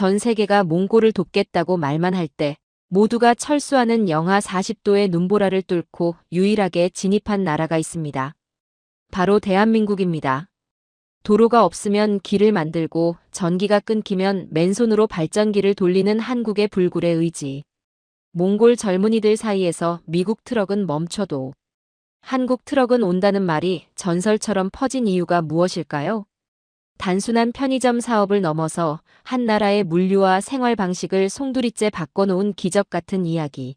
전 세계가 몽골을 돕겠다고 말만 할 때 모두가 철수하는 영하 40도의 눈보라를 뚫고 유일하게 진입한 나라가 있습니다. 바로 대한민국입니다. 도로가 없으면 길을 만들고 전기가 끊기면 맨손으로 발전기를 돌리는 한국의 불굴의 의지. 몽골 젊은이들 사이에서 미국 트럭은 멈춰도 한국 트럭은 온다는 말이 전설처럼 퍼진 이유가 무엇일까요? 단순한 편의점 사업을 넘어서 한 나라의 물류와 생활 방식을 송두리째 바꿔놓은 기적 같은 이야기.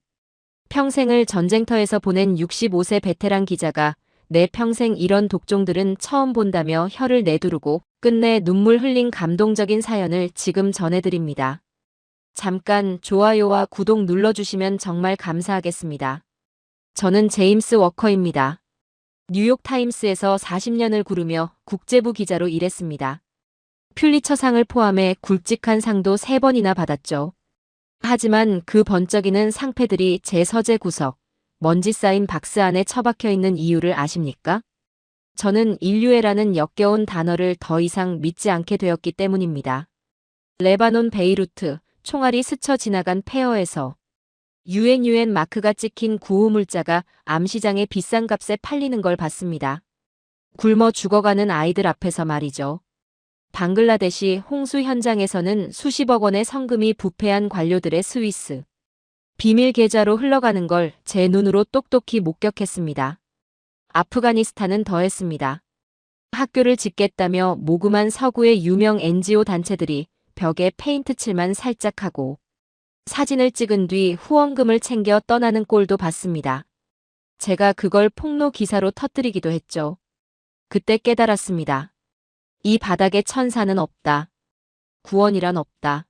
평생을 전쟁터에서 보낸 65세 베테랑 기자가 내 평생 이런 독종들은 처음 본다며 혀를 내두르고 끝내 눈물 흘린 감동적인 사연을 지금 전해드립니다. 잠깐 좋아요와 구독 눌러주시면 정말 감사하겠습니다. 저는 제임스 워커입니다. 뉴욕타임스에서 40년을 구르며 국제부 기자로 일했습니다. 퓰리처상을 포함해 굵직한 상도 3번이나 받았죠. 하지만 그 번쩍이는 상패들이 제 서재 구석, 먼지 쌓인 박스 안에 처박혀 있는 이유를 아십니까? 저는 인류애라는 역겨운 단어를 더 이상 믿지 않게 되었기 때문입니다. 레바논 베이루트, 총알이 스쳐 지나간 폐허에서 UN 마크가 찍힌 구호물자가 암시장에 비싼 값에 팔리는 걸 봤습니다. 굶어 죽어가는 아이들 앞에서 말이죠. 방글라데시 홍수 현장에서는 수십억 원의 성금이 부패한 관료들의 스위스 비밀 계좌로 흘러가는 걸 제 눈으로 똑똑히 목격했습니다. 아프가니스탄은 더했습니다. 학교를 짓겠다며 모금한 서구의 유명 NGO 단체들이 벽에 페인트 칠만 살짝 하고 사진을 찍은 뒤 후원금을 챙겨 떠나는 꼴도 봤습니다. 제가 그걸 폭로 기사로 터뜨리기도 했죠. 그때 깨달았습니다. 이 바닥에 천사는 없다. 구원이란 없다.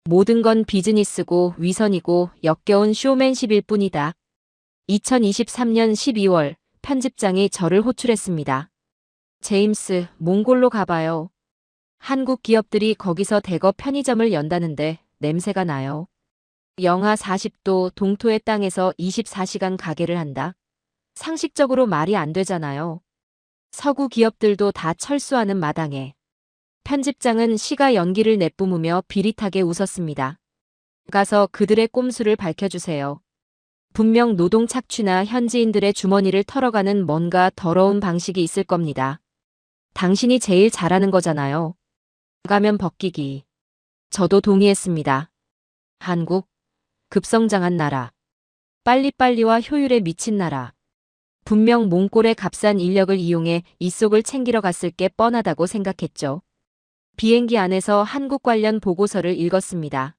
모든 건 비즈니스고 위선이고 역겨운 쇼맨십일 뿐이다. 2023년 12월 편집장이 저를 호출했습니다. 제임스, 몽골로 가봐요. 한국 기업들이 거기서 대거 편의점을 연다는데 냄새가 나요. 영하 40도 동토의 땅에서 24시간 가게를 한다. 상식적으로 말이 안 되잖아요. 서구 기업들도 다 철수하는 마당에. 편집장은 시가 연기를 내뿜으며 비릿하게 웃었습니다. 가서 그들의 꼼수를 밝혀주세요. 분명 노동 착취나 현지인들의 주머니를 털어가는 뭔가 더러운 방식이 있을 겁니다. 당신이 제일 잘하는 거잖아요. 가면 벗기기. 저도 동의했습니다. 한국, 급성장한 나라. 빨리빨리와 효율에 미친 나라. 분명 몽골의 값싼 인력을 이용해 이속을 챙기러 갔을 게 뻔하다고 생각했죠. 비행기 안에서 한국 관련 보고서를 읽었습니다.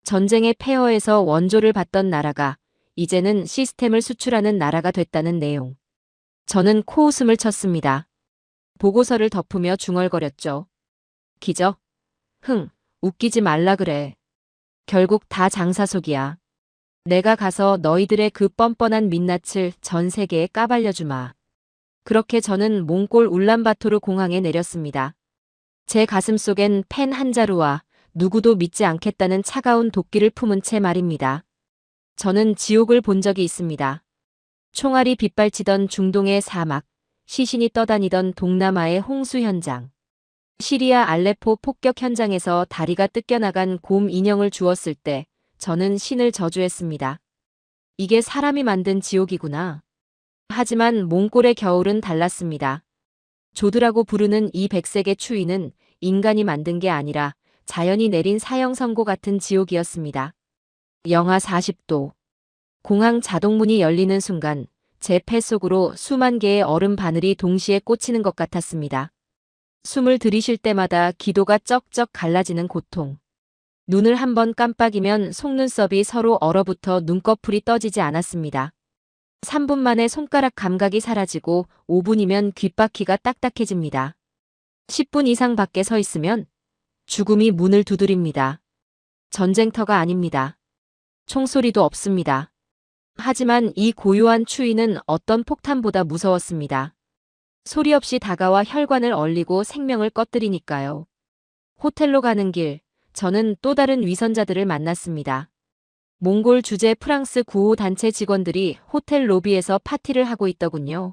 전쟁의 폐허에서 원조를 받던 나라가 이제는 시스템을 수출하는 나라가 됐다는 내용. 저는 코웃음을 쳤습니다. 보고서를 덮으며 중얼거렸죠. 기적? 웃기지 말라 그래. 결국 다 장사 속이야. 내가 가서 너희들의 그 뻔뻔한 민낯을 전 세계에 까발려주마. 그렇게 저는 몽골 울란바토르 공항에 내렸습니다. 제 가슴속엔 펜 한 자루와 누구도 믿지 않겠다는 차가운 도끼를 품은 채 말입니다. 저는 지옥을 본 적이 있습니다. 총알이 빗발치던 중동의 사막, 시신이 떠다니던 동남아의 홍수 현장. 시리아 알레포 폭격 현장에서 다리가 뜯겨나간 곰 인형을 주었을 때 저는 신을 저주했습니다. 이게 사람이 만든 지옥이구나. 하지만 몽골의 겨울은 달랐습니다. 조드라고 부르는 이 백색의 추위는 인간이 만든 게 아니라 자연이 내린 사형 선고 같은 지옥이었습니다. 영하 40도. 공항 자동문이 열리는 순간 제 폐 속으로 수만 개의 얼음 바늘이 동시에 꽂히는 것 같았습니다. 숨을 들이쉴 때마다 기도가 쩍쩍 갈라지는 고통. 눈을 한번 깜빡이면 속눈썹이 서로 얼어붙어 눈꺼풀이 떠지지 않았습니다. 3분 만에 손가락 감각이 사라지고 5분이면 귓바퀴가 딱딱해집니다. 10분 이상 밖에 서 있으면 죽음이 문을 두드립니다. 전쟁터가 아닙니다. 총소리도 없습니다. 하지만 이 고요한 추위는 어떤 폭탄보다 무서웠습니다. 소리 없이 다가와 혈관을 얼리고 생명을 꺼뜨리니까요. 호텔로 가는 길, 저는 또 다른 위선자들을 만났습니다. 몽골 주재 프랑스 구호 단체 직원들이 호텔 로비에서 파티를 하고 있더군요.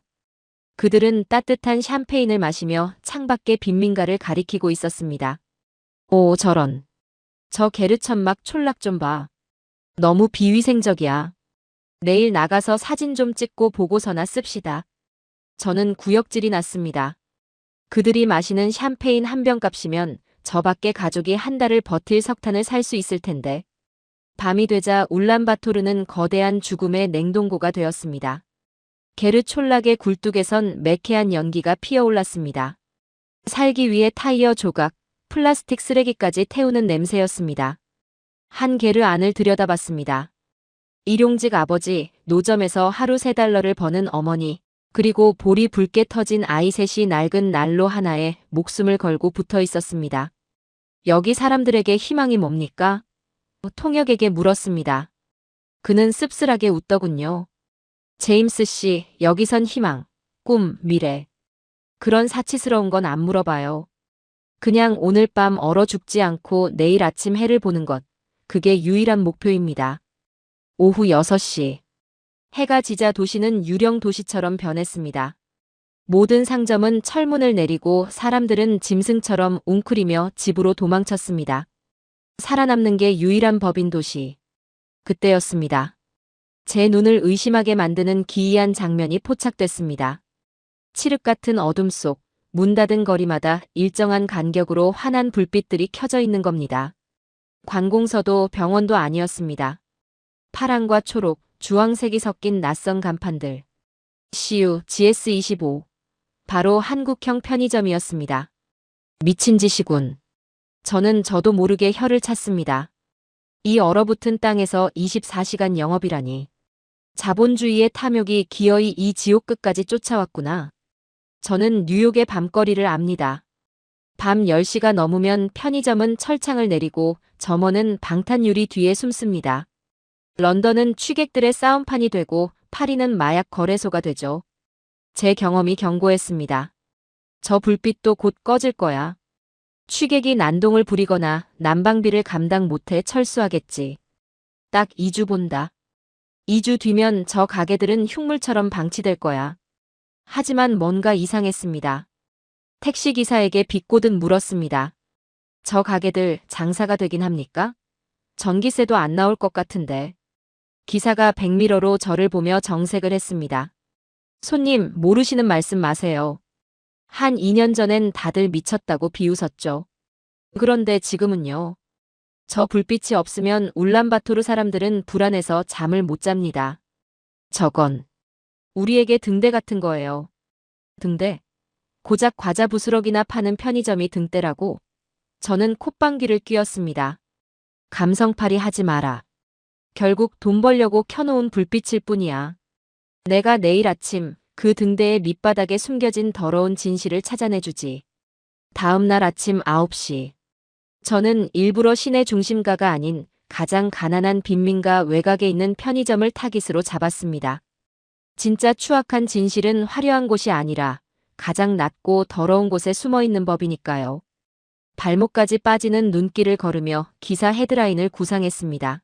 그들은 따뜻한 샴페인을 마시며 창밖의 빈민가를 가리키고 있었습니다. 오, 저런. 저 게르천막 촌락 좀 봐. 너무 비위생적이야. 내일 나가서 사진 좀 찍고 보고서나 씁시다. 저는 구역질이 났습니다. 그들이 마시는 샴페인 한 병 값이면 저밖에 가족이 한 달을 버틸 석탄을 살 수 있을 텐데. 밤이 되자 울란바토르는 거대한 죽음의 냉동고가 되었습니다. 게르 촌락의 굴뚝에선 매캐한 연기가 피어올랐습니다. 살기 위해 타이어 조각, 플라스틱 쓰레기까지 태우는 냄새였습니다. 한 게르 안을 들여다봤습니다. 일용직 아버지, 노점에서 하루 $3를 버는 어머니, 그리고 볼이 붉게 터진 아이 셋이 낡은 난로 하나에 목숨을 걸고 붙어 있었습니다. 여기 사람들에게 희망이 뭡니까? 통역에게 물었습니다. 그는 씁쓸하게 웃더군요. 제임스 씨, 여기선 희망, 꿈, 미래. 그런 사치스러운 건 안 물어봐요. 그냥 오늘 밤 얼어 죽지 않고 내일 아침 해를 보는 것. 그게 유일한 목표입니다. 오후 6시. 해가 지자 도시는 유령 도시처럼 변했습니다. 모든 상점은 철문을 내리고 사람들은 짐승처럼 웅크리며 집으로 도망쳤습니다. 살아남는 게 유일한 법인 도시. 그때였습니다. 제 눈을 의심하게 만드는 기이한 장면이 포착됐습니다. 칠흑 같은 어둠 속 문 닫은 거리마다 일정한 간격으로 환한 불빛들이 켜져 있는 겁니다. 관공서도 병원도 아니었습니다. 파랑과 초록, 주황색이 섞인 낯선 간판들. CU, GS25. 바로 한국형 편의점이었습니다. 미친 짓이군. 저도 모르게 혀를 찼습니다. 이 얼어붙은 땅에서 24시간 영업이라니. 자본주의의 탐욕이 기어이 이 지옥 끝까지 쫓아왔구나. 저는 뉴욕의 밤거리를 압니다. 밤 10시가 넘으면 편의점은 철창을 내리고 점원은 방탄유리 뒤에 숨습니다. 런던은 취객들의 싸움판이 되고 파리는 마약 거래소가 되죠. 제 경험이 경고했습니다. 저 불빛도 곧 꺼질 거야. 취객이 난동을 부리거나 난방비를 감당 못해 철수하겠지. 딱 2주 본다. 2주 뒤면 저 가게들은 흉물처럼 방치될 거야. 하지만 뭔가 이상했습니다. 택시기사에게 비꼬듯 물었습니다. 저 가게들 장사가 되긴 합니까? 전기세도 안 나올 것 같은데. 기사가 백미러로 저를 보며 정색을 했습니다. 손님, 모르시는 말씀 마세요. 한 2년 전엔 다들 미쳤다고 비웃었죠. 그런데 지금은요. 저 불빛이 없으면 울란바토르 사람들은 불안해서 잠을 못 잡니다. 저건 우리에게 등대 같은 거예요. 등대? 고작 과자 부스러기나 파는 편의점이 등대라고? 저는 콧방귀를 뀌었습니다. 감성팔이 하지 마라. 결국 돈 벌려고 켜놓은 불빛일 뿐이야. 내가 내일 아침 그 등대의 밑바닥에 숨겨진 더러운 진실을 찾아내주지. 다음 날 아침 9시. 저는 일부러 시내 중심가가 아닌 가장 가난한 빈민가 외곽에 있는 편의점을 타깃으로 잡았습니다. 진짜 추악한 진실은 화려한 곳이 아니라 가장 낮고 더러운 곳에 숨어 있는 법이니까요. 발목까지 빠지는 눈길을 걸으며 기사 헤드라인을 구상했습니다.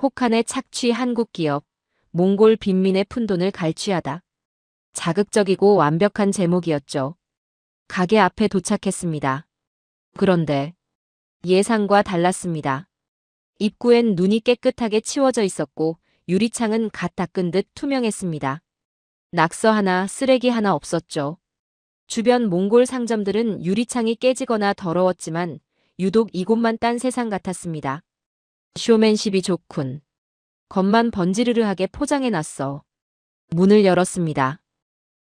혹한의 착취 한국 기업, 몽골 빈민의 푼돈을 갈취하다. 자극적이고 완벽한 제목이었죠. 가게 앞에 도착했습니다. 그런데 예상과 달랐습니다. 입구엔 눈이 깨끗하게 치워져 있었고 유리창은 갓 닦은 듯 투명했습니다. 낙서 하나, 쓰레기 하나 없었죠. 주변 몽골 상점들은 유리창이 깨지거나 더러웠지만 유독 이곳만 딴 세상 같았습니다. 쇼맨십이 좋군. 겉만 번지르르하게 포장해놨어. 문을 열었습니다.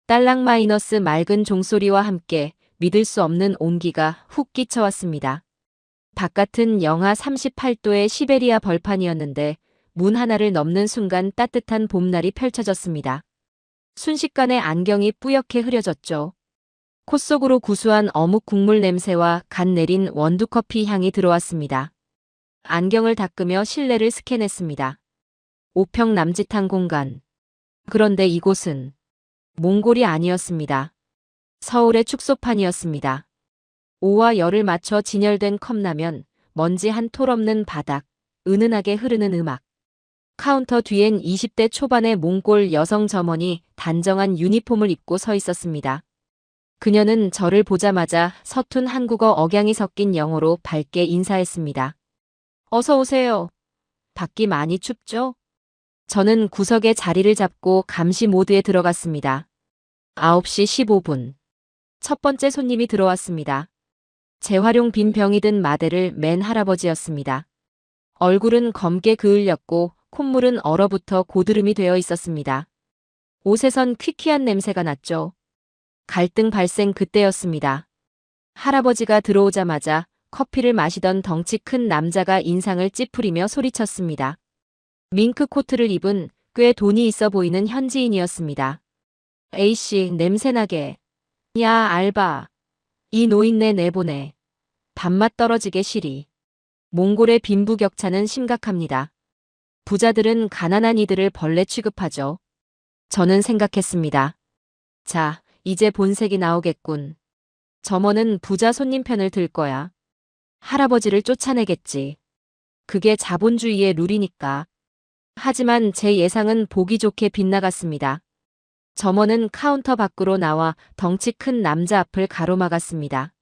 딸랑 마이너스 맑은 종소리와 함께 믿을 수 없는 온기가 훅 끼쳐왔습니다. 바깥은 영하 38도의 시베리아 벌판이었는데 문 하나를 넘는 순간 따뜻한 봄날이 펼쳐졌습니다. 순식간에 안경이 뿌옇게 흐려졌죠. 콧속으로 구수한 어묵 국물 냄새와 갓 내린 원두커피 향이 들어왔습니다. 안경을 닦으며 실내를 스캔했습니다. 5평 남짓한 공간. 그런데 이곳은 몽골이 아니었습니다. 서울의 축소판이었습니다. 오와 열을 맞춰 진열된 컵라면, 먼지 한 톨 없는 바닥, 은은하게 흐르는 음악. 카운터 뒤엔 20대 초반의 몽골 여성 점원이 단정한 유니폼을 입고 서 있었습니다. 그녀는 저를 보자마자 서툰 한국어 억양이 섞인 영어로 밝게 인사했습니다. 어서 오세요. 밖이 많이 춥죠? 저는 구석에 자리를 잡고 감시 모드에 들어갔습니다. 9시 15분. 첫 번째 손님이 들어왔습니다. 재활용 빈 병이 든 마대를 맨 할아버지였습니다. 얼굴은 검게 그을렸고 콧물은 얼어붙어 고드름이 되어 있었습니다. 옷에선 퀴퀴한 냄새가 났죠. 갈등 발생 그때였습니다. 할아버지가 들어오자마자 커피를 마시던 덩치 큰 남자가 인상을 찌푸리며 소리쳤습니다. 밍크 코트를 입은 꽤 돈이 있어 보이는 현지인이었습니다. A씨, 냄새나게. 야, 알바. 이 노인네 내보내. 밥맛 떨어지게 시리. 몽골의 빈부격차는 심각합니다. 부자들은 가난한 이들을 벌레 취급하죠. 저는 생각했습니다. 자, 이제 본색이 나오겠군. 점원은 부자 손님 편을 들 거야. 할아버지를 쫓아내겠지. 그게 자본주의의 룰이니까. 하지만 제 예상은 보기 좋게 빗나갔습니다. 점원은 카운터 밖으로 나와 덩치 큰 남자 앞을 가로막았습니다.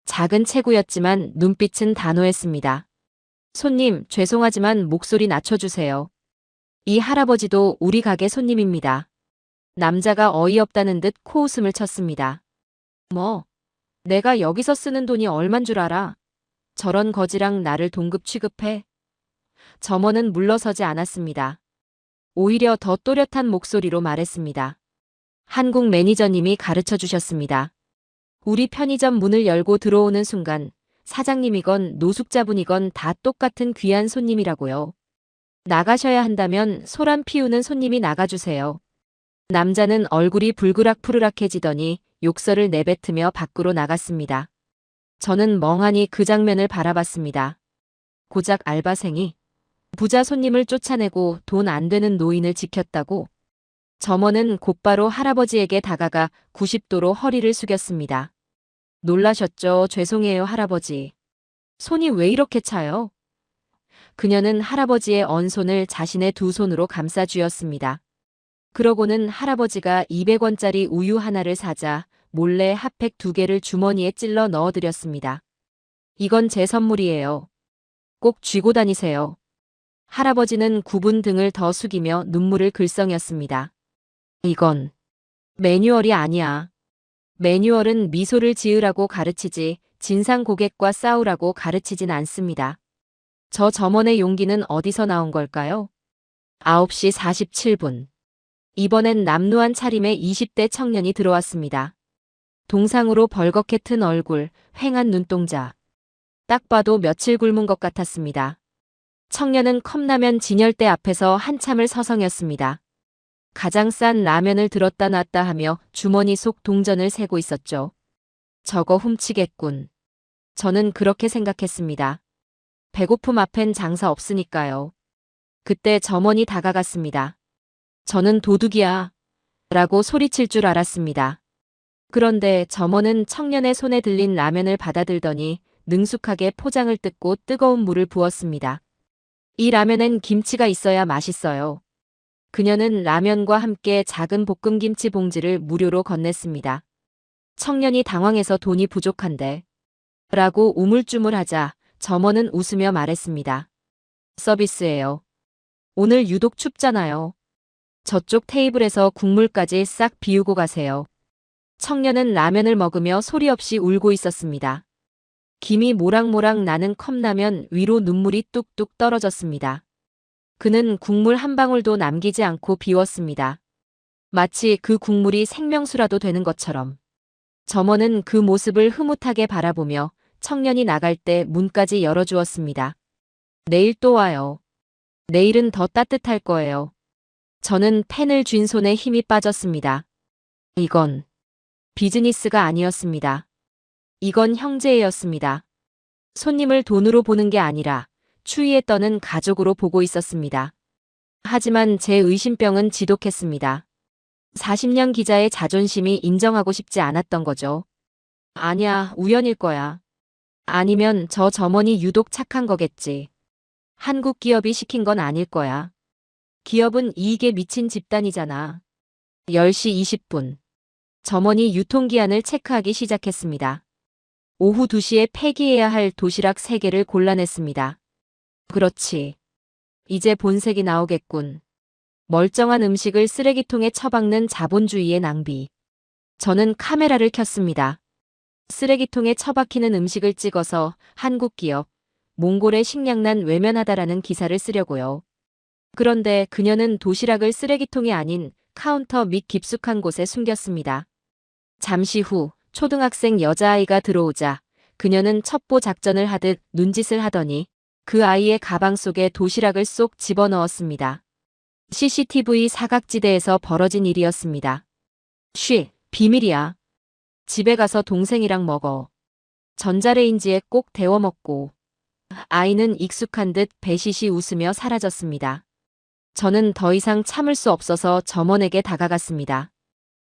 작은 체구였지만 눈빛은 단호했습니다. 손님, 죄송하지만 목소리 낮춰주세요. 이 할아버지도 우리 가게 손님입니다. 남자가 어이없다는 듯 코웃음을 쳤습니다. 뭐, 내가 여기서 쓰는 돈이 얼만 줄 알아? 저런 거지랑 나를 동급 취급해? 점원은 물러서지 않았습니다. 오히려 더 또렷한 목소리로 말했습니다. 한국 매니저님이 가르쳐 주셨습니다. 우리 편의점 문을 열고 들어오는 순간 사장님이건 노숙자분이건 다 똑같은 귀한 손님이라고요. 나가셔야 한다면 소란 피우는 손님이 나가주세요. 남자는 얼굴이 불그락푸르락해지더니 욕설을 내뱉으며 밖으로 나갔습니다. 저는 멍하니 그 장면을 바라봤습니다. 고작 알바생이 부자 손님을 쫓아내고 돈 안 되는 노인을 지켰다고. 점원은 곧바로 할아버지에게 다가가 90도로 허리를 숙였습니다. 놀라셨죠? 죄송해요, 할아버지. 손이 왜 이렇게 차요? 그녀는 할아버지의 언손을 자신의 두 손으로 감싸 쥐었습니다. 그러고는 할아버지가 200원짜리 우유 하나를 사자 몰래 핫팩 2개를 주머니에 찔러 넣어드렸습니다. 이건 제 선물이에요. 꼭 쥐고 다니세요. 할아버지는 굽은 등을 더 숙이며 눈물을 글썽였습니다. 이건 매뉴얼이 아니야. 매뉴얼은 미소를 지으라고 가르치지 진상 고객과 싸우라고 가르치진 않습니다. 저 점원의 용기는 어디서 나온 걸까요? 9시 47분. 이번엔 남루한 차림의 20대 청년이 들어왔습니다. 동상으로 벌겋게 튼 얼굴, 휑한 눈동자. 딱 봐도 며칠 굶은 것 같았습니다. 청년은 컵라면 진열대 앞에서 한참을 서성였습니다. 가장 싼 라면을 들었다 놨다 하며 주머니 속 동전을 세고 있었죠. 저거 훔치겠군. 저는 그렇게 생각했습니다. 배고픔 앞엔 장사 없으니까요. 그때 점원이 다가갔습니다. 저는 도둑이야. 라고 소리칠 줄 알았습니다. 그런데 점원은 청년의 손에 들린 라면을 받아들더니 능숙하게 포장을 뜯고 뜨거운 물을 부었습니다. 이 라면엔 김치가 있어야 맛있어요. 그녀는 라면과 함께 작은 볶음김치 봉지를 무료로 건넸습니다. 청년이 당황해서 돈이 부족한데 라고 우물쭈물하자 점원은 웃으며 말했습니다. 서비스예요. 오늘 유독 춥잖아요. 저쪽 테이블에서 국물까지 싹 비우고 가세요. 청년은 라면을 먹으며 소리 없이 울고 있었습니다. 김이 모락모락 나는 컵라면 위로 눈물이 뚝뚝 떨어졌습니다. 그는 국물 한 방울도 남기지 않고 비웠습니다. 마치 그 국물이 생명수라도 되는 것처럼. 점원은 그 모습을 흐뭇하게 바라보며 청년이 나갈 때 문까지 열어주었습니다. 내일 또 와요. 내일은 더 따뜻할 거예요. 저는 펜을 쥔 손에 힘이 빠졌습니다. 이건 비즈니스가 아니었습니다. 이건 형제애였습니다. 손님을 돈으로 보는 게 아니라 추위에 떠는 가족으로 보고 있었습니다. 하지만 제 의심병은 지독했습니다. 40년 기자의 자존심이 인정하고 싶지 않았던 거죠. 아니야, 우연일 거야. 아니면 저 점원이 유독 착한 거겠지. 한국 기업이 시킨 건 아닐 거야. 기업은 이익에 미친 집단이잖아. 10시 20분. 점원이 유통기한을 체크하기 시작했습니다. 오후 2시에 폐기해야 할 도시락 3개를 골라냈습니다. 그렇지. 이제 본색이 나오겠군. 멀쩡한 음식을 쓰레기통에 처박는 자본주의의 낭비. 저는 카메라를 켰습니다. 쓰레기통에 처박히는 음식을 찍어서 한국 기업, 몽골의 식량난 외면하다라는 기사를 쓰려고요. 그런데 그녀는 도시락을 쓰레기통이 아닌 카운터 밑 깊숙한 곳에 숨겼습니다. 잠시 후 초등학생 여자아이가 들어오자 그녀는 첩보 작전을 하듯 눈짓을 하더니 그 아이의 가방 속에 도시락을 쏙 집어넣었습니다. CCTV 사각지대에서 벌어진 일이었습니다. 쉬, 비밀이야. 집에 가서 동생이랑 먹어. 전자레인지에 꼭 데워 먹고. 아이는 익숙한 듯 배시시 웃으며 사라졌습니다. 저는 더 이상 참을 수 없어서 점원에게 다가갔습니다.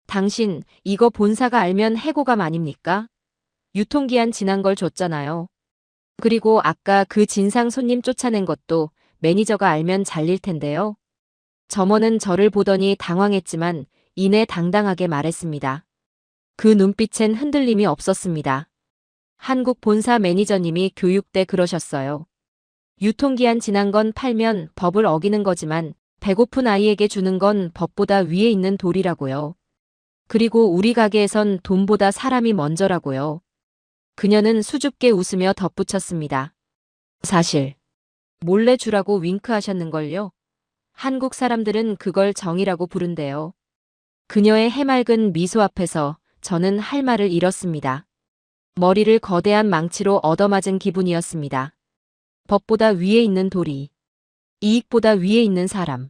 당신, 이거 본사가 알면 해고감 아닙니까? 유통기한 지난 걸 줬잖아요. 그리고 아까 그 진상 손님 쫓아낸 것도 매니저가 알면 잘릴 텐데요. 점원은 저를 보더니 당황했지만 이내 당당하게 말했습니다. 그 눈빛엔 흔들림이 없었습니다. 한국 본사 매니저님이 교육 때 그러셨어요. 유통기한 지난 건 팔면 법을 어기는 거지만 배고픈 아이에게 주는 건 법보다 위에 있는 도리라고요. 그리고 우리 가게에선 돈보다 사람이 먼저라고요. 그녀는 수줍게 웃으며 덧붙였습니다. 사실 몰래 주라고 윙크하셨는걸요. 한국 사람들은 그걸 정이라고 부른대요. 그녀의 해맑은 미소 앞에서 저는 할 말을 잃었습니다. 머리를 거대한 망치로 얻어맞은 기분이었습니다. 법보다 위에 있는 도리. 이익보다 위에 있는 사람.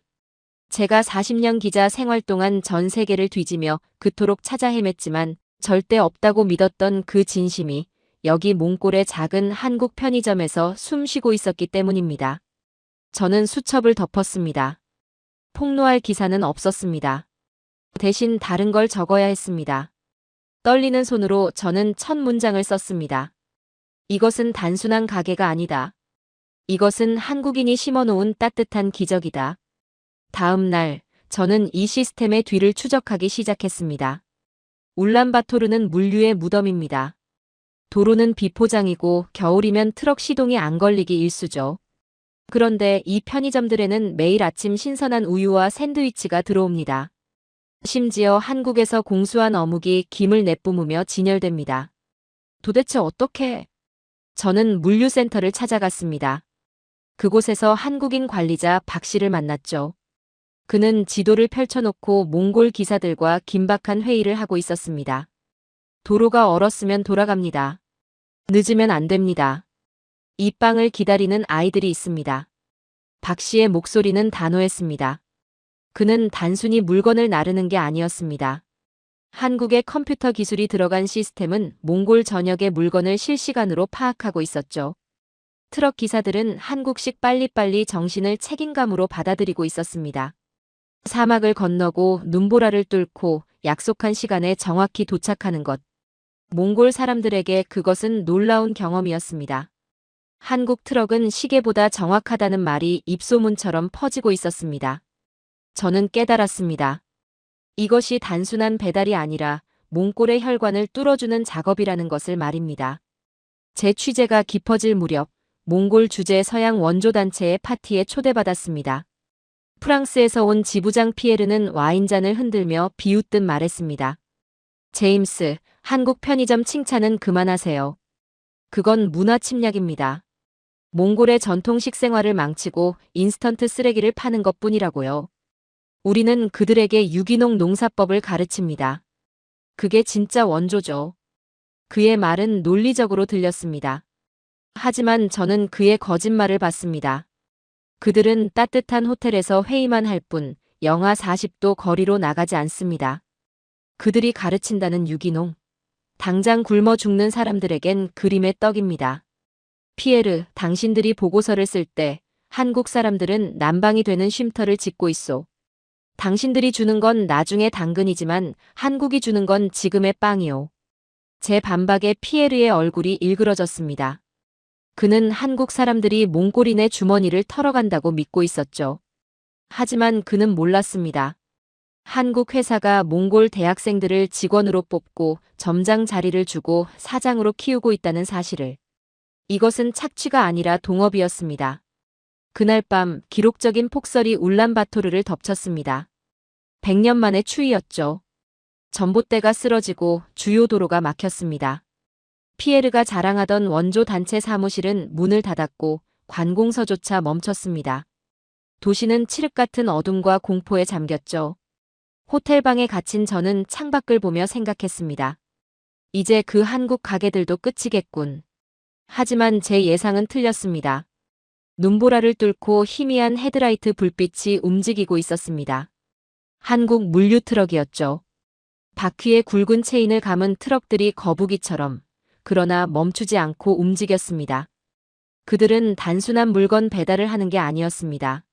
제가 40년 기자 생활 동안 전 세계를 뒤지며 그토록 찾아 헤맸지만 절대 없다고 믿었던 그 진심이 여기 몽골의 작은 한국 편의점에서 숨쉬고 있었기 때문입니다. 저는 수첩을 덮었습니다. 폭로할 기사는 없었습니다. 대신 다른 걸 적어야 했습니다. 떨리는 손으로 저는 첫 문장을 썼습니다. 이것은 단순한 가게가 아니다. 이것은 한국인이 심어놓은 따뜻한 기적이다. 다음 날, 저는 이 시스템의 뒤를 추적하기 시작했습니다. 울란바토르는 물류의 무덤입니다. 도로는 비포장이고 겨울이면 트럭 시동이 안 걸리기 일쑤죠. 그런데 이 편의점들에는 매일 아침 신선한 우유와 샌드위치가 들어옵니다. 심지어 한국에서 공수한 어묵이 김을 내뿜으며 진열됩니다. 도대체 어떻게? 저는 물류센터를 찾아갔습니다. 그곳에서 한국인 관리자 박 씨를 만났죠. 그는 지도를 펼쳐놓고 몽골 기사들과 긴박한 회의를 하고 있었습니다. 도로가 얼었으면 돌아갑니다. 늦으면 안 됩니다. 이 빵을 기다리는 아이들이 있습니다. 박 씨의 목소리는 단호했습니다. 그는 단순히 물건을 나르는 게 아니었습니다. 한국의 컴퓨터 기술이 들어간 시스템은 몽골 전역의 물건을 실시간으로 파악하고 있었죠. 트럭 기사들은 한국식 빨리빨리 정신을 책임감으로 받아들이고 있었습니다. 사막을 건너고 눈보라를 뚫고 약속한 시간에 정확히 도착하는 것. 몽골 사람들에게 그것은 놀라운 경험이었습니다. 한국 트럭은 시계보다 정확하다는 말이 입소문처럼 퍼지고 있었습니다. 저는 깨달았습니다. 이것이 단순한 배달이 아니라 몽골의 혈관을 뚫어주는 작업이라는 것을 말입니다. 제 취재가 깊어질 무렵 몽골 주재 서양 원조단체의 파티에 초대받았습니다. 프랑스에서 온 지부장 피에르는 와인잔을 흔들며 비웃듯 말했습니다. 제임스, 한국 편의점 칭찬은 그만하세요. 그건 문화 침략입니다. 몽골의 전통식 생활을 망치고 인스턴트 쓰레기를 파는 것뿐이라고요. 우리는 그들에게 유기농 농사법을 가르칩니다. 그게 진짜 원조죠. 그의 말은 논리적으로 들렸습니다. 하지만 저는 그의 거짓말을 봤습니다. 그들은 따뜻한 호텔에서 회의만 할 뿐 영하 40도 거리로 나가지 않습니다. 그들이 가르친다는 유기농. 당장 굶어 죽는 사람들에겐 그림의 떡입니다. 피에르, 당신들이 보고서를 쓸 때 한국 사람들은 난방이 되는 쉼터를 짓고 있소. 당신들이 주는 건 나중에 당근이지만 한국이 주는 건 지금의 빵이오. 제 반박에 피에르의 얼굴이 일그러졌습니다. 그는 한국 사람들이 몽골인의 주머니를 털어간다고 믿고 있었죠. 하지만 그는 몰랐습니다. 한국 회사가 몽골 대학생들을 직원으로 뽑고 점장 자리를 주고 사장으로 키우고 있다는 사실을. 이것은 착취가 아니라 동업이었습니다. 그날 밤 기록적인 폭설이 울란바토르를 덮쳤습니다. 100년 만의 추위였죠. 전봇대가 쓰러지고 주요 도로가 막혔습니다. 피에르가 자랑하던 원조 단체 사무실은 문을 닫았고 관공서조차 멈췄습니다. 도시는 칠흑 같은 어둠과 공포에 잠겼죠. 호텔방에 갇힌 저는 창밖을 보며 생각했습니다. 이제 그 한국 가게들도 끝이겠군. 하지만 제 예상은 틀렸습니다. 눈보라를 뚫고 희미한 헤드라이트 불빛이 움직이고 있었습니다. 한국 물류 트럭이었죠. 바퀴에 굵은 체인을 감은 트럭들이 거북이처럼, 그러나 멈추지 않고 움직였습니다. 그들은 단순한 물건 배달을 하는 게 아니었습니다.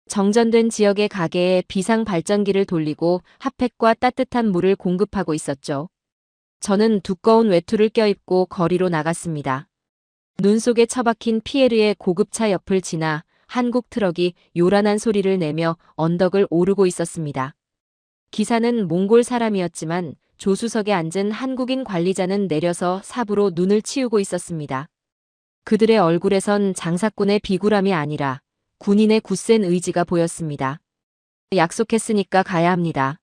정전된 지역의 가게에 비상 발전기를 돌리고 핫팩과 따뜻한 물을 공급하고 있었죠. 저는 두꺼운 외투를 껴입고 거리로 나갔습니다. 눈 속에 처박힌 피에르의 고급차 옆을 지나 한국 트럭이 요란한 소리를 내며 언덕을 오르고 있었습니다. 기사는 몽골 사람이었지만 조수석에 앉은 한국인 관리자는 내려서 삽으로 눈을 치우고 있었습니다. 그들의 얼굴에선 장사꾼의 비굴함이 아니라 군인의 굳센 의지가 보였습니다. 약속했으니까 가야 합니다.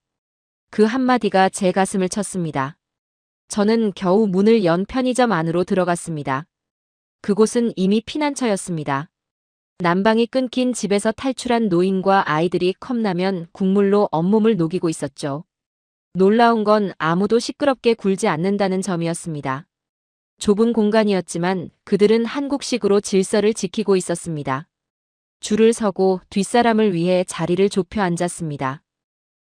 그 한마디가 제 가슴을 쳤습니다. 저는 겨우 문을 연 편의점 안으로 들어갔습니다. 그곳은 이미 피난처였습니다. 난방이 끊긴 집에서 탈출한 노인과 아이들이 컵라면, 국물로 온몸을 녹이고 있었죠. 놀라운 건 아무도 시끄럽게 굴지 않는다는 점이었습니다. 좁은 공간이었지만 그들은 한국식으로 질서를 지키고 있었습니다. 줄을 서고 뒷사람을 위해 자리를 좁혀 앉았습니다.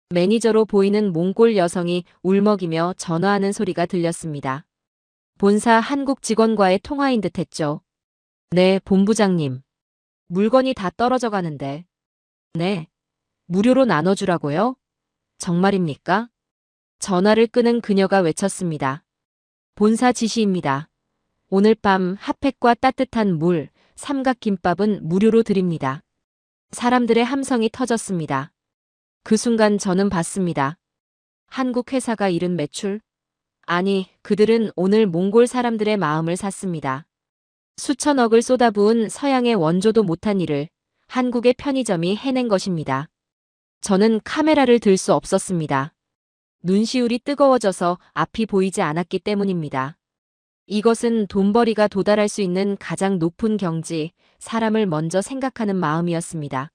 매니저로 보이는 몽골 여성이 울먹이며 전화하는 소리가 들렸습니다. 본사 한국 직원과의 통화인 듯했죠. 네, 본부장님. 물건이 다 떨어져 가는데. 네. 무료로 나눠주라고요? 정말입니까? 전화를 끄는 그녀가 외쳤습니다. 본사 지시입니다. 오늘 밤 핫팩과 따뜻한 물, 삼각김밥은 무료로 드립니다. 사람들의 함성이 터졌습니다. 그 순간 저는 봤습니다. 한국 회사가 잃은 매출? 아니, 그들은 오늘 몽골 사람들의 마음을 샀습니다. 수천억을 쏟아부은 서양의 원조도 못한 일을 한국의 편의점이 해낸 것입니다. 저는 카메라를 들 수 없었습니다. 눈시울이 뜨거워져서 앞이 보이지 않았기 때문입니다. 이것은 돈벌이가 도달할 수 있는 가장 높은 경지, 사람을 먼저 생각하는 마음이었습니다.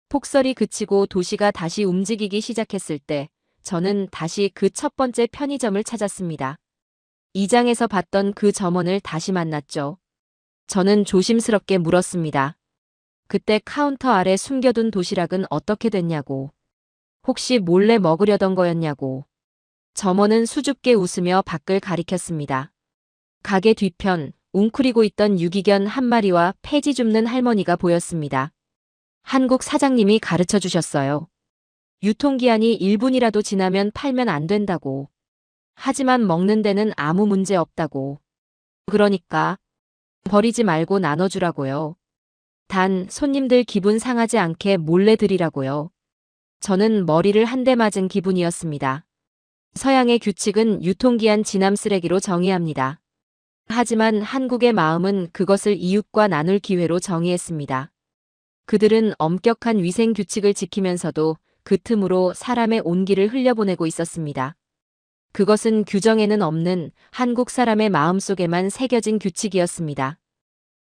폭설이 그치고 도시가 다시 움직이기 시작했을 때 저는 다시 그 첫 번째 편의점을 찾았습니다. 이 장에서 봤던 그 점원을 다시 만났죠. 저는 조심스럽게 물었습니다. 그때 카운터 아래 숨겨둔 도시락은 어떻게 됐냐고. 혹시 몰래 먹으려던 거였냐고. 점원은 수줍게 웃으며 밖을 가리켰습니다. 가게 뒤편 웅크리고 있던 유기견 한 마리와 폐지 줍는 할머니가 보였습니다. 한국 사장님이 가르쳐 주셨어요. 유통기한이 1분이라도 지나면 팔면 안 된다고. 하지만 먹는 데는 아무 문제 없다고. 그러니까 버리지 말고 나눠주라고요. 단 손님들 기분 상하지 않게 몰래 드리라고요. 저는 머리를 한 대 맞은 기분이었습니다. 서양의 규칙은 유통기한 지남 쓰레기로 정의합니다. 하지만 한국의 마음은 그것을 이웃과 나눌 기회로 정의했습니다. 그들은 엄격한 위생 규칙을 지키면서도 그 틈으로 사람의 온기를 흘려보내고 있었습니다. 그것은 규정에는 없는 한국 사람의 마음속에만 새겨진 규칙이었습니다.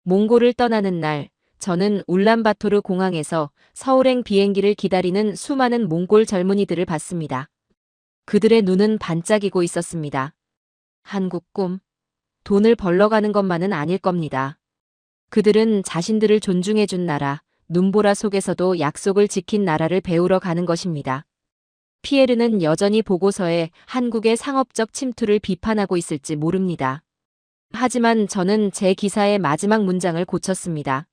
몽골을 떠나는 날, 저는 울란바토르 공항에서 서울행 비행기를 기다리는 수많은 몽골 젊은이들을 봤습니다. 그들의 눈은 반짝이고 있었습니다. 한국 꿈, 돈을 벌러 가는 것만은 아닐 겁니다. 그들은 자신들을 존중해준 나라, 눈보라 속에서도 약속을 지킨 나라를 배우러 가는 것입니다. 피에르는 여전히 보고서에 한국의 상업적 침투를 비판하고 있을지 모릅니다. 하지만 저는 제 기사의 마지막 문장을 고쳤습니다.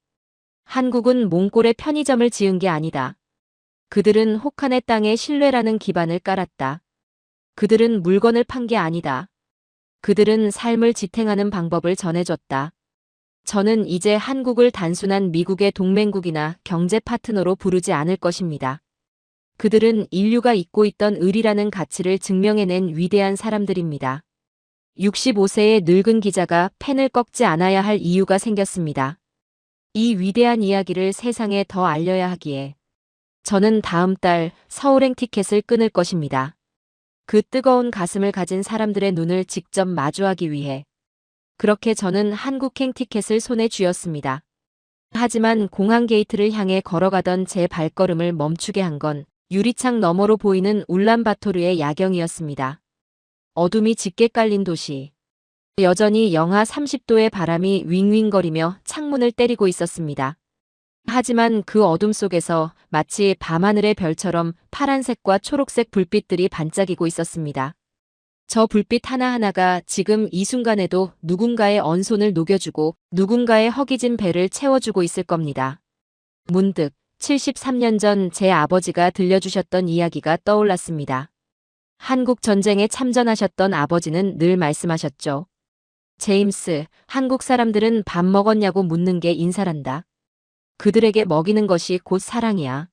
한국은 몽골의 편의점을 지은 게 아니다. 그들은 혹한의 땅에 신뢰라는 기반을 깔았다. 그들은 물건을 판 게 아니다. 그들은 삶을 지탱하는 방법을 전해줬다. 저는 이제 한국을 단순한 미국의 동맹국이나 경제 파트너로 부르지 않을 것입니다. 그들은 인류가 잊고 있던 의리라는 가치를 증명해낸 위대한 사람들입니다. 65세의 늙은 기자가 펜을 꺾지 않아야 할 이유가 생겼습니다. 이 위대한 이야기를 세상에 더 알려야 하기에 저는 다음 달 서울행 티켓을 끊을 것입니다. 그 뜨거운 가슴을 가진 사람들의 눈을 직접 마주하기 위해 그렇게 저는 한국행 티켓을 손에 쥐었습니다. 하지만 공항 게이트를 향해 걸어가던 제 발걸음을 멈추게 한 건 유리창 너머로 보이는 울란바토르의 야경이었습니다. 어둠이 짙게 깔린 도시. 여전히 영하 30도의 바람이 윙윙거리며 창문을 때리고 있었습니다. 하지만 그 어둠 속에서 마치 밤하늘의 별처럼 파란색과 초록색 불빛들이 반짝이고 있었습니다. 저 불빛 하나하나가 지금 이 순간에도 누군가의 언손을 녹여주고 누군가의 허기진 배를 채워주고 있을 겁니다. 문득 73년 전 제 아버지가 들려주셨던 이야기가 떠올랐습니다. 한국 전쟁에 참전하셨던 아버지는 늘 말씀하셨죠. 제임스, 한국 사람들은 밥 먹었냐고 묻는 게 인사란다. 그들에게 먹이는 것이 곧 사랑이야.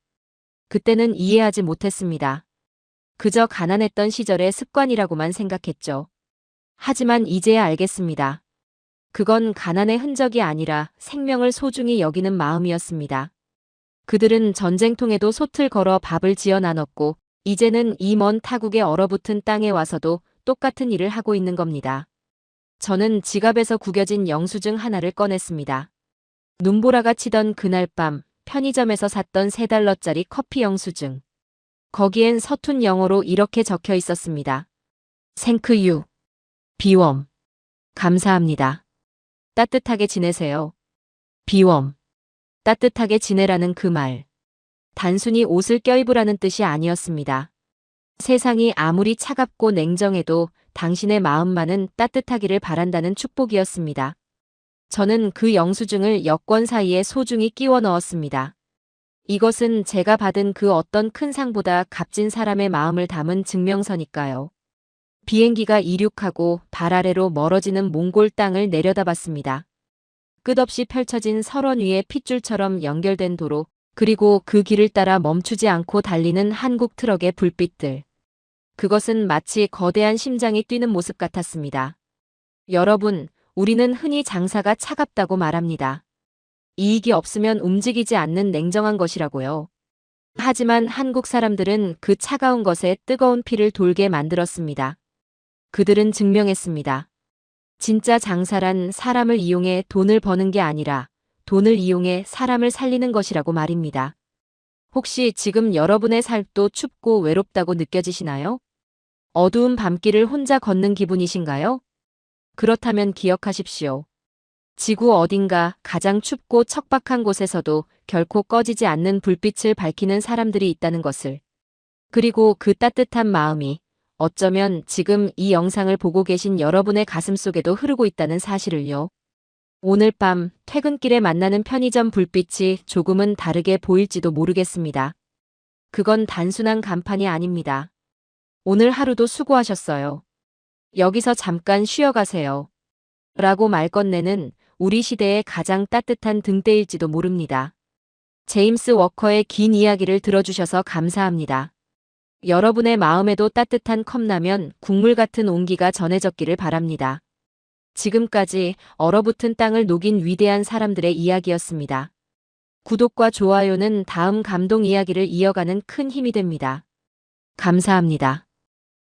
그때는 이해하지 못했습니다. 그저 가난했던 시절의 습관이라고만 생각했죠. 하지만 이제야 알겠습니다. 그건 가난의 흔적이 아니라 생명을 소중히 여기는 마음이었습니다. 그들은 전쟁통에도 솥을 걸어 밥을 지어 나눴고 이제는 이 먼 타국에 얼어붙은 땅에 와서도 똑같은 일을 하고 있는 겁니다. 저는 지갑에서 구겨진 영수증 하나를 꺼냈습니다. 눈보라가 치던 그날 밤 편의점에서 샀던 3달러짜리 커피 영수증. 거기엔 서툰 영어로 이렇게 적혀 있었습니다. Thank you. 비웜. 감사합니다. 따뜻하게 지내세요. 비웜. 따뜻하게 지내라는 그 말. 단순히 옷을 껴입으라는 뜻이 아니었습니다. 세상이 아무리 차갑고 냉정해도 당신의 마음만은 따뜻하기를 바란다는 축복이었습니다. 저는 그 영수증을 여권 사이에 소중히 끼워 넣었습니다. 이것은 제가 받은 그 어떤 큰 상보다 값진 사람의 마음을 담은 증명서니까요. 비행기가 이륙하고 발 아래로 멀어지는 몽골 땅을 내려다봤습니다. 끝없이 펼쳐진 설원 위에 핏줄처럼 연결된 도로, 그리고 그 길을 따라 멈추지 않고 달리는 한국 트럭의 불빛들. 그것은 마치 거대한 심장이 뛰는 모습 같았습니다. 여러분, 우리는 흔히 장사가 차갑다고 말합니다. 이익이 없으면 움직이지 않는 냉정한 것이라고요. 하지만 한국 사람들은 그 차가운 것에 뜨거운 피를 돌게 만들었습니다. 그들은 증명했습니다. 진짜 장사란 사람을 이용해 돈을 버는 게 아니라 돈을 이용해 사람을 살리는 것이라고 말입니다. 혹시 지금 여러분의 삶도 춥고 외롭다고 느껴지시나요? 어두운 밤길을 혼자 걷는 기분이신가요? 그렇다면 기억하십시오. 지구 어딘가 가장 춥고 척박한 곳에서도 결코 꺼지지 않는 불빛을 밝히는 사람들이 있다는 것을. 그리고 그 따뜻한 마음이 어쩌면 지금 이 영상을 보고 계신 여러분의 가슴속에도 흐르고 있다는 사실을요. 오늘 밤 퇴근길에 만나는 편의점 불빛이 조금은 다르게 보일지도 모르겠습니다. 그건 단순한 간판이 아닙니다. 오늘 하루도 수고하셨어요. 여기서 잠깐 쉬어가세요. 라고 말 건네는 우리 시대의 가장 따뜻한 등대일지도 모릅니다. 제임스 워커의 긴 이야기를 들어주셔서 감사합니다. 여러분의 마음에도 따뜻한 컵라면, 국물 같은 온기가 전해졌기를 바랍니다. 지금까지 얼어붙은 땅을 녹인 위대한 사람들의 이야기였습니다. 구독과 좋아요는 다음 감동 이야기를 이어가는 큰 힘이 됩니다. 감사합니다.